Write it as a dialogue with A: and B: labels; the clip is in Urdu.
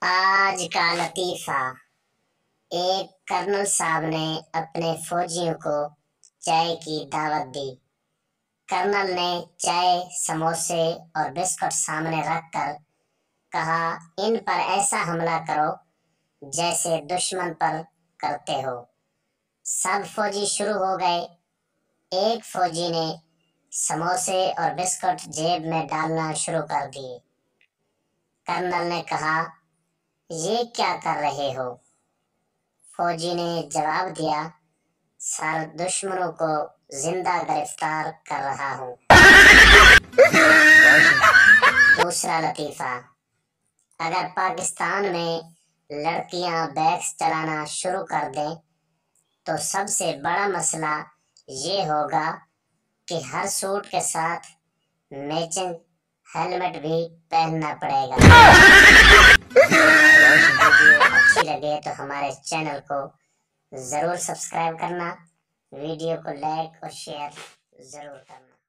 A: آج کا لطیفہ۔ ایک کرنل صاحب نے اپنے فوجیوں کو چائے کی دعوت دی۔ کرنل نے چائے، سموسے اور بسکٹ سامنے رکھ کر کہا، ان پر ایسا حملہ کرو جیسے دشمن پر کرتے ہو۔ سب فوجی شروع ہو گئے۔ ایک فوجی نے سموسے اور بسکٹ جیب میں ڈالنا شروع کر دیے۔ کرنل نے کہا، یہ کیا کر رہے ہو؟ فوجی نے جواب دیا، سر، دشمنوں کو زندہ گرفتار کر رہا ہوں۔ دوسرا لطیفہ۔ اگر پاکستان میں لڑکیاں بائیکس چلانا شروع کر دیں تو سب سے بڑا مسئلہ یہ ہوگا کہ ہر سوٹ کے ساتھ میچنگ ہیلمٹ بھی پہننا پڑے گا۔ ویڈیو اچھی لگے تو ہمارے چینل کو ضرور سبسکرائب کرنا، ویڈیو کو لائک اور شیئر ضرور کرنا۔